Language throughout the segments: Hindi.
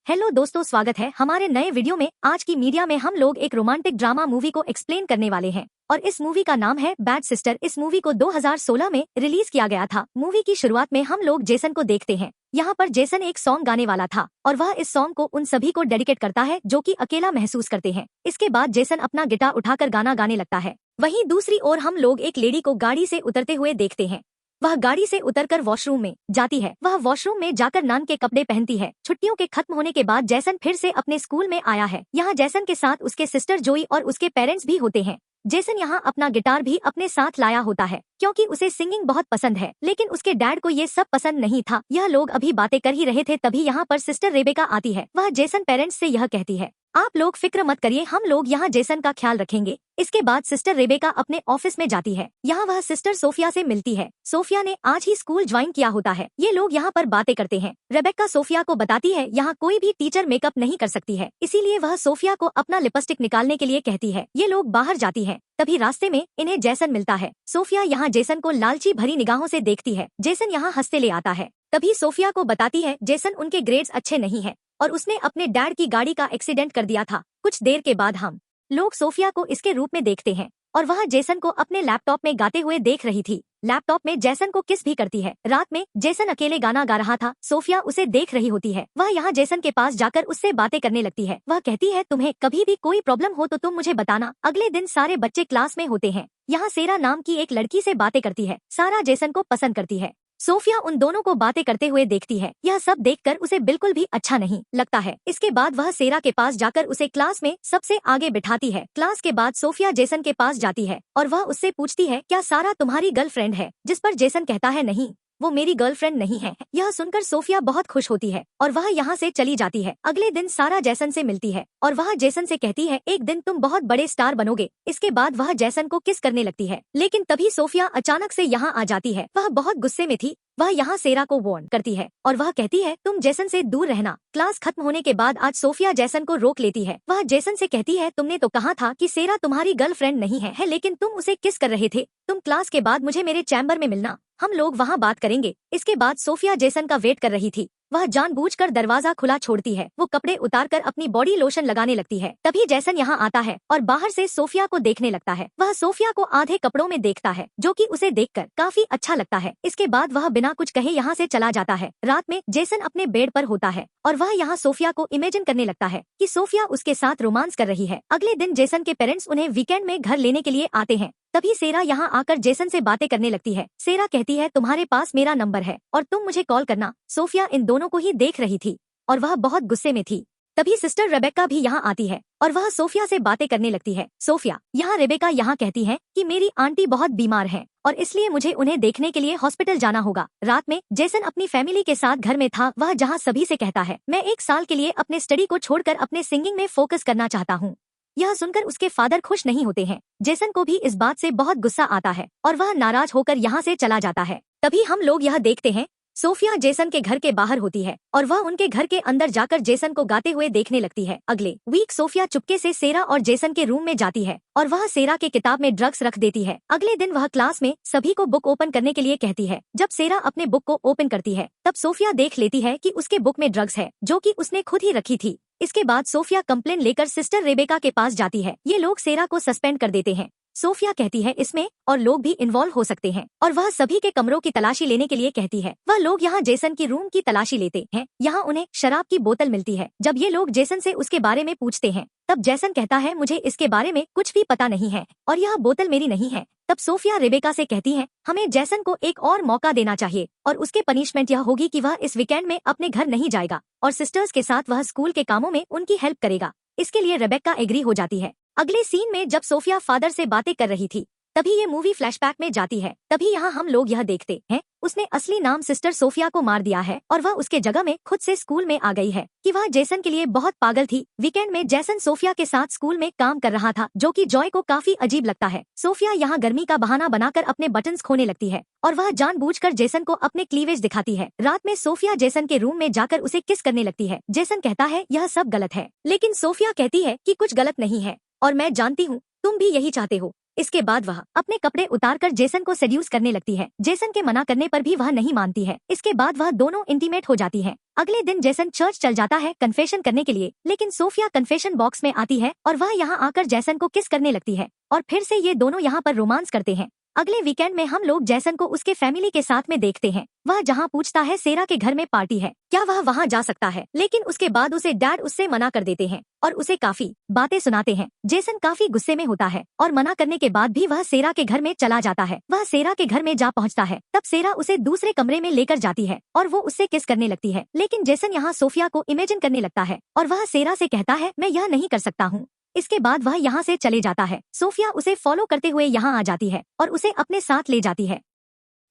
हेलो दोस्तों, स्वागत है हमारे नए वीडियो में। आज की मीडिया में हम लोग एक रोमांटिक ड्रामा मूवी को एक्सप्लेन करने वाले हैं और इस मूवी का नाम है बैड सिस्टर। इस मूवी को 2016 में रिलीज किया गया था। मूवी की शुरुआत में हम लोग जेसन को देखते हैं। यहाँ पर जेसन एक सॉन्ग गाने वाला था और वह इस सॉन्ग को उन सभी को डेडिकेट करता है जो कि अकेला महसूस करते हैं। इसके बाद जेसन अपना गिटार उठाकर गाना गाने लगता है। वहीं दूसरी ओर हम लोग एक लेडी को गाड़ी से उतरते हुए देखते हैं। वह गाड़ी से उतरकर वॉशरूम में जाती है। वह वॉशरूम में जाकर नान के कपड़े पहनती है। छुट्टियों के खत्म होने के बाद जैसन फिर से अपने स्कूल में आया है। यहाँ जैसन के साथ उसके सिस्टर जोई और उसके पेरेंट्स भी होते हैं। जैसन यहाँ अपना गिटार भी अपने साथ लाया होता है क्योंकि उसे सिंगिंग बहुत पसंद है, लेकिन उसके डैड को ये सब पसंद नहीं था। यह लोग अभी बातें कर ही रहे थे, तभी यहाँ पर सिस्टर रेबेका आती है। वह जेसन पेरेंट्स से यह कहती है, आप लोग फिक्र मत करिए, हम लोग यहाँ जेसन का ख्याल रखेंगे। इसके बाद सिस्टर रेबेका अपने ऑफिस में जाती है। यहाँ वह सिस्टर सोफिया से मिलती है। सोफिया ने आज ही स्कूल ज्वाइन किया होता है। ये लोग यहाँ पर बातें करते हैं। रेबेका सोफिया को बताती है यहाँ कोई भी टीचर मेकअप नहीं कर सकती है, इसीलिए वह सोफिया को अपना लिपस्टिक निकालने के लिए कहती है। ये लोग बाहर जाती है। तभी रास्ते में इन्हें जेसन मिलता है। सोफिया यहाँ जेसन को लालची भरी निगाहों से देखती है। जेसन यहाँ हंसते ले आता है। तभी सोफिया को बताती है जेसन उनके ग्रेड्स अच्छे नहीं है और उसने अपने डैड की गाड़ी का एक्सीडेंट कर दिया था। कुछ देर के बाद हम लोग सोफिया को इसके रूप में देखते हैं और वह जेसन को अपने लैपटॉप में गाते हुए देख रही थी। लैपटॉप में जेसन को किस भी करती है। रात में जेसन अकेले गाना गा रहा था। सोफिया उसे देख रही होती है। वह यहाँ जेसन के पास जाकर उससे बातें करने लगती है। वह कहती है तुम्हें कभी भी कोई प्रॉब्लम हो तो तुम मुझे बताना। अगले दिन सारे बच्चे क्लास में होते हैं। यहाँ सेरा नाम की एक लड़की से बातें करती है। सारा जेसन को पसंद करती है। सोफिया उन दोनों को बातें करते हुए देखती है। यह सब देखकर उसे बिल्कुल भी अच्छा नहीं लगता है। इसके बाद वह सेरा के पास जाकर उसे क्लास में सबसे आगे बिठाती है। क्लास के बाद सोफिया जेसन के पास जाती है और वह उससे पूछती है क्या सारा तुम्हारी गर्लफ्रेंड है, जिस पर जेसन कहता है नहीं, वो मेरी गर्लफ्रेंड नहीं है। यह सुनकर सोफिया बहुत खुश होती है और वह यहाँ से चली जाती है। अगले दिन सारा जेसन से मिलती है और वह जेसन से कहती है एक दिन तुम बहुत बड़े स्टार बनोगे। इसके बाद वह जेसन को किस करने लगती है, लेकिन तभी सोफिया अचानक से यहाँ आ जाती है। वह बहुत गुस्से में थी। वह यहाँ सेरा को वार्न करती है और वह कहती है तुम जेसन से दूर रहना। क्लास खत्म होने के बाद आज सोफिया जेसन को रोक लेती है। वह जेसन से कहती है तुमने तो कहा था कि सेरा तुम्हारी गर्लफ्रेंड नहीं है, लेकिन तुम उसे किस कर रहे थे। तुम क्लास के बाद मुझे मेरे चैम्बर में मिलना, हम लोग वहाँ बात करेंगे। इसके बाद सोफिया जेसन का वेट कर रही थी। वह जानबूझकर दरवाजा खुला छोड़ती है। वो कपड़े उतारकर अपनी बॉडी लोशन लगाने लगती है। तभी जेसन यहाँ आता है और बाहर से सोफिया को देखने लगता है। वह सोफिया को आधे कपड़ों में देखता है जो कि उसे देखकर काफी अच्छा लगता है। इसके बाद वह बिना कुछ कहे यहाँ से चला जाता है। रात में जेसन अपने बेड पर होता है और वह यहाँ सोफिया को इमेजिन करने लगता है कि सोफिया उसके साथ रोमांस कर रही है। अगले दिन जेसन के पेरेंट्स उन्हें वीकेंड में घर लेने के लिए आते हैं। तभी सेरा यहाँ आकर जेसन से बातें करने लगती है। सेरा कहती है तुम्हारे पास मेरा नंबर है और तुम मुझे कॉल करना। सोफिया इन दोनों को ही देख रही थी और वह बहुत गुस्से में थी। तभी सिस्टर रेबेका भी यहाँ आती है और वह सोफिया से बातें करने लगती है। सोफिया यहाँ रेबेका यहाँ कहती है कि मेरी आंटी बहुत बीमार है और इसलिए मुझे उन्हें देखने के लिए हॉस्पिटल जाना होगा। रात में जेसन अपनी फैमिली के साथ घर में था। वह जहाँ सभी से कहता है मैं 1 साल के लिए अपने स्टडी को छोड़कर अपने सिंगिंग में फोकस करना चाहता हूँ। यह सुनकर उसके फादर खुश नहीं होते हैं। जेसन को भी इस बात से बहुत गुस्सा आता है और वह नाराज होकर यहाँ से चला जाता है। तभी हम लोग यह देखते हैं सोफिया जेसन के घर के बाहर होती है और वह उनके घर के अंदर जाकर जेसन को गाते हुए देखने लगती है। अगले वीक सोफिया चुपके से सेरा और जेसन के रूम में जाती है और वह सेरा के किताब में ड्रग्स रख देती है। अगले दिन वह क्लास में सभी को बुक ओपन करने के लिए कहती है। जब सेरा अपने बुक को ओपन करती है तब सोफिया देख लेती है कि उसके बुक में ड्रग्स है जो कि उसने खुद ही रखी थी। इसके बाद सोफिया कंप्लेन लेकर सिस्टर रेबेका के पास जाती है। ये लोग सेरा को सस्पेंड कर देते हैं। सोफिया कहती है इसमें और लोग भी इन्वॉल्व हो सकते हैं और वह सभी के कमरों की तलाशी लेने के लिए कहती है। वह लोग यहाँ जेसन की रूम की तलाशी लेते हैं। यहाँ उन्हें शराब की बोतल मिलती है। जब ये लोग जेसन से उसके बारे में पूछते हैं तब जेसन कहता है मुझे इसके बारे में कुछ भी पता नहीं है और यह बोतल मेरी नहीं है। तब सोफिया रेबेका से कहती है हमें जेसन को एक और मौका देना चाहिए और उसके पनिशमेंट यह होगी कि वह इस वीकेंड में अपने घर नहीं जाएगा और सिस्टर्स के साथ वह स्कूल के कामों में उनकी हेल्प करेगा। इसके लिए रेबेका एग्री हो जाती है। अगले सीन में जब सोफिया फादर से बातें कर रही थी तभी ये मूवी फ्लैशबैक में जाती है। तभी यहाँ हम लोग यह देखते हैं उसने असली नाम सिस्टर सोफिया को मार दिया है और वह उसके जगह में खुद से स्कूल में आ गई है कि वह जेसन के लिए बहुत पागल थी। वीकेंड में जेसन सोफिया के साथ स्कूल में काम कर रहा था जो कि जॉय को काफी अजीब लगता है। सोफिया यहाँ गर्मी का बहाना बनाकर अपने बटन्स खोने लगती है और वह जानबूझकर जेसन को अपने क्लीवेज दिखाती है। रात में सोफिया जेसन के रूम में जाकर उसे किस करने लगती है। जेसन कहता है यह सब गलत है, लेकिन सोफिया कहती है कि कुछ गलत नहीं है और मैं जानती हूँ तुम भी यही चाहते हो। इसके बाद वह अपने कपड़े उतारकर जेसन को सेड्यूस करने लगती है। जेसन के मना करने पर भी वह नहीं मानती है। इसके बाद वह दोनों इंटीमेट हो जाती है। अगले दिन जेसन चर्च चल जाता है कन्फेशन करने के लिए, लेकिन सोफिया कन्फेशन बॉक्स में आती है और वह यहाँ आकर जेसन को किस करने लगती है और फिर से ये दोनों यहाँ पर रोमांस करते हैं। अगले वीकेंड में हम लोग जेसन को उसके फैमिली के साथ में देखते हैं। वह जहाँ पूछता है सेरा के घर में पार्टी है, क्या वह वहाँ जा सकता है, लेकिन उसके बाद उसे डैड उससे मना कर देते हैं और उसे काफी बातें सुनाते हैं। जेसन काफी गुस्से में होता है और मना करने के बाद भी वह सेरा के घर में चला जाता है। वह सेरा के घर में जा पहुँचता है, तब सेरा उसे दूसरे कमरे में लेकर जाती है और वो उससे किस करने लगती है, लेकिन जेसन यहाँ सोफिया को इमेजिन करने लगता है और वह सेरा से कहता है मैं यह नहीं कर सकता हूँ। इसके बाद वह यहाँ से चले जाता है। सोफिया उसे फॉलो करते हुए यहाँ आ जाती है और उसे अपने साथ ले जाती है।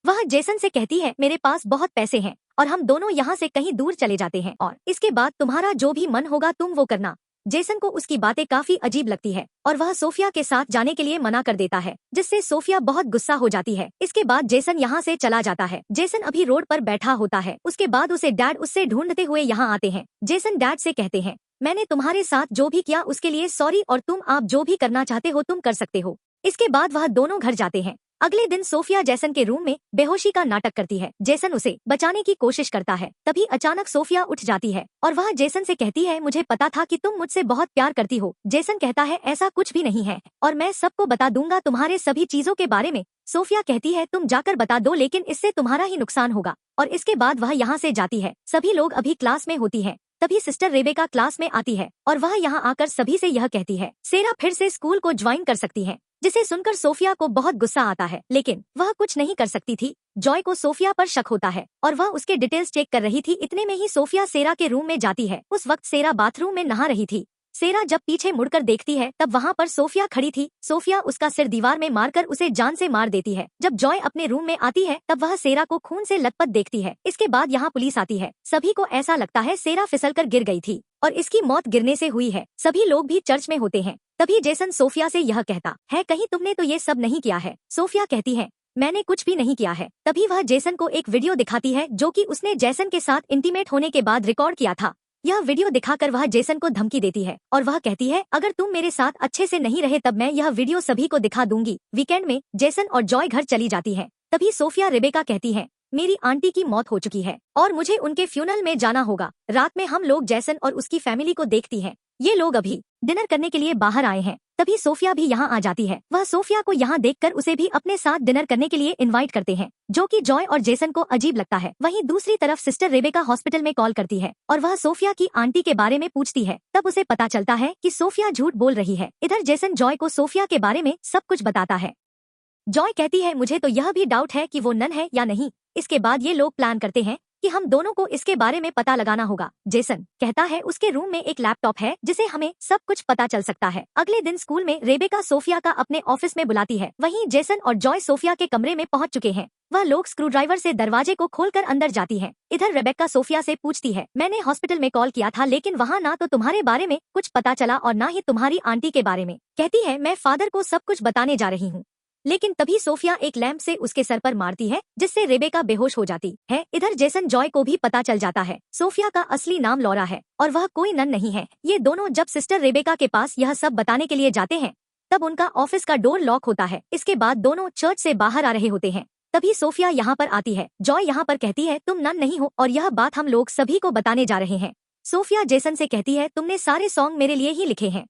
वह जेसन से कहती है मेरे पास बहुत पैसे हैं और हम दोनों यहाँ से कहीं दूर चले जाते हैं और इसके बाद तुम्हारा जो भी मन होगा तुम वो करना। जेसन को उसकी बातें काफी अजीब लगती है और वह सोफिया के साथ जाने के लिए मना कर देता है, जिससे सोफिया बहुत गुस्सा हो जाती है। इसके बाद जेसन यहाँ से चला जाता है। जेसन अभी रोड पर बैठा होता है। उसके बाद उसे डैड उससे ढूंढते हुए यहाँ आते हैं। जेसन डैड से कहते हैं मैंने तुम्हारे साथ जो भी किया उसके लिए सॉरी और आप जो भी करना चाहते हो तुम कर सकते हो। इसके बाद वह दोनों घर जाते हैं। अगले दिन सोफिया जेसन के रूम में बेहोशी का नाटक करती है। जेसन उसे बचाने की कोशिश करता है, तभी अचानक सोफिया उठ जाती है और वह जेसन से कहती है मुझे पता था कि तुम मुझसे बहुत प्यार करती हो। जेसन कहता है ऐसा कुछ भी नहीं है और मैं सबको बता दूंगा तुम्हारे सभी चीजों के बारे में। सोफिया कहती है तुम जाकर बता दो, लेकिन इससे तुम्हारा ही नुकसान होगा। और इसके बाद वह यहाँ से जाती है। सभी लोग अभी क्लास में होती है। तभी सिस्टर रेबेका क्लास में आती है और वह यहाँ आकर सभी से यह कहती है सेरा फिर से स्कूल को ज्वाइन कर सकती है, जिसे सुनकर सोफिया को बहुत गुस्सा आता है, लेकिन वह कुछ नहीं कर सकती थी। जॉय को सोफिया पर शक होता है और वह उसके डिटेल्स चेक कर रही थी। इतने में ही सोफिया सेरा के रूम में जाती है। उस वक्त सेरा बाथरूम में नहा रही थी। सेरा जब पीछे मुड़कर देखती है तब वहाँ पर सोफिया खड़ी थी। सोफिया उसका सिर दीवार में मारकर उसे जान से मार देती है। जब जॉय अपने रूम में आती है तब वह सेरा को खून से लथपथ देखती है। इसके बाद यहाँ पुलिस आती है। सभी को ऐसा लगता है सेरा फिसलकर गिर गई थी और इसकी मौत गिरने से हुई है। सभी लोग भी चर्च में होते हैं। तभी जेसन सोफिया से यह कहता है कहीं तुमने तो ये सब नहीं किया है। सोफिया कहती है मैंने कुछ भी नहीं किया है। तभी वह जेसन को एक वीडियो दिखाती है जो कि उसने जेसन के साथ इंटीमेट होने के बाद रिकॉर्ड किया था। यह वीडियो दिखाकर वह जेसन को धमकी देती है और वह कहती है अगर तुम मेरे साथ अच्छे से नहीं रहे तब मैं यह वीडियो सभी को दिखा दूंगी। वीकेंड में जेसन और जॉय घर चली जाती है। तभी सोफिया रेबेका कहती है मेरी आंटी की मौत हो चुकी है और मुझे उनके फ्यूनल में जाना होगा। रात में हम लोग जेसन और उसकी फैमिली को देखती हैं। ये लोग अभी डिनर करने के लिए बाहर आए हैं। तभी सोफिया भी यहाँ आ जाती है। वह सोफिया को यहाँ देखकर उसे भी अपने साथ डिनर करने के लिए इनवाइट करते हैं, जो कि जॉय और जेसन को अजीब लगता है। वहीं दूसरी तरफ सिस्टर रेबेका हॉस्पिटल में कॉल करती है और वह सोफिया की आंटी के बारे में पूछती है। तब उसे पता चलता है कि सोफिया झूठ बोल रही है। इधर जेसन जॉय को सोफिया के बारे में सब कुछ बताता है। जॉय कहती है मुझे तो यह भी डाउट है कि वो नन है या नहीं। इसके बाद ये लोग प्लान करते हैं कि हम दोनों को इसके बारे में पता लगाना होगा। जेसन कहता है उसके रूम में एक लैपटॉप है जिसे हमें सब कुछ पता चल सकता है। अगले दिन स्कूल में रेबेका सोफिया का अपने ऑफिस में बुलाती है। वहीं जेसन और जॉय सोफिया के कमरे में पहुंच चुके हैं। वह लोग स्क्रू ड्राइवर से दरवाजे को खोलकर अंदर जाती है। इधर रेबेका सोफिया से पूछती है मैंने हॉस्पिटल में कॉल किया था, लेकिन वहाँ ना तो तुम्हारे बारे में कुछ पता चला और ना ही तुम्हारी आंटी के बारे में। कहती है मैं फादर को सब कुछ बताने जा रही हूँ, लेकिन तभी सोफिया एक लैंप से उसके सर पर मारती है, जिससे रेबेका बेहोश हो जाती है। इधर जेसन जॉय को भी पता चल जाता है सोफिया का असली नाम लॉरा है और वह कोई नन नहीं है। ये दोनों जब सिस्टर रेबेका के पास यह सब बताने के लिए जाते हैं तब उनका ऑफिस का डोर लॉक होता है। इसके बाद दोनों चर्च से बाहर आ रहे होते हैं। तभी सोफिया यहाँ पर आती है। जॉय यहाँ पर कहती है तुम नन नहीं हो और यह बात हम लोग सभी को बताने जा रहे हैं। सोफिया जेसन से कहती है तुमने सारे सॉन्ग मेरे लिए ही लिखे हैं,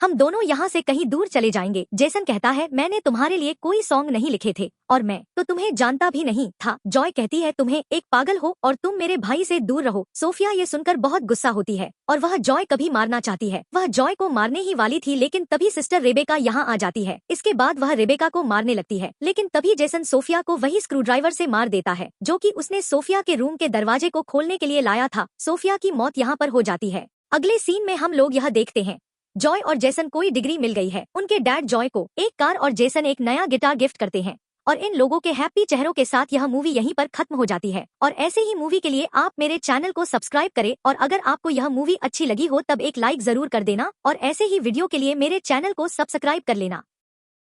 हम दोनों यहाँ से कहीं दूर चले जाएंगे। जेसन कहता है मैंने तुम्हारे लिए कोई सॉन्ग नहीं लिखे थे और मैं तो तुम्हें जानता भी नहीं था। जॉय कहती है तुम्हें एक पागल हो और तुम मेरे भाई से दूर रहो। सोफिया ये सुनकर बहुत गुस्सा होती है और वह जॉय कभी मारना चाहती है। वह जॉय को मारने ही वाली थी, लेकिन तभी सिस्टर रेबेका यहाँ आ जाती है। इसके बाद वह रेबेका को मारने लगती है, लेकिन तभी जेसन सोफिया को वही स्क्रू ड्राइवर से मार देता है जो कि उसने सोफिया के रूम के दरवाजे को खोलने के लिए लाया था। सोफिया की मौत यहाँ पर हो जाती है। अगले सीन में हम लोग यह देखते हैं जॉय और जेसन को डिग्री मिल गई है। उनके डैड जॉय को एक कार और जेसन एक नया गिटार गिफ्ट करते हैं और इन लोगों के हैप्पी चेहरों के साथ यह मूवी यहीं पर खत्म हो जाती है। और ऐसे ही मूवी के लिए आप मेरे चैनल को सब्सक्राइब करें और अगर आपको यह मूवी अच्छी लगी हो तब एक लाइक जरूर कर देना और ऐसे ही वीडियो के लिए मेरे चैनल को सब्सक्राइब कर लेना।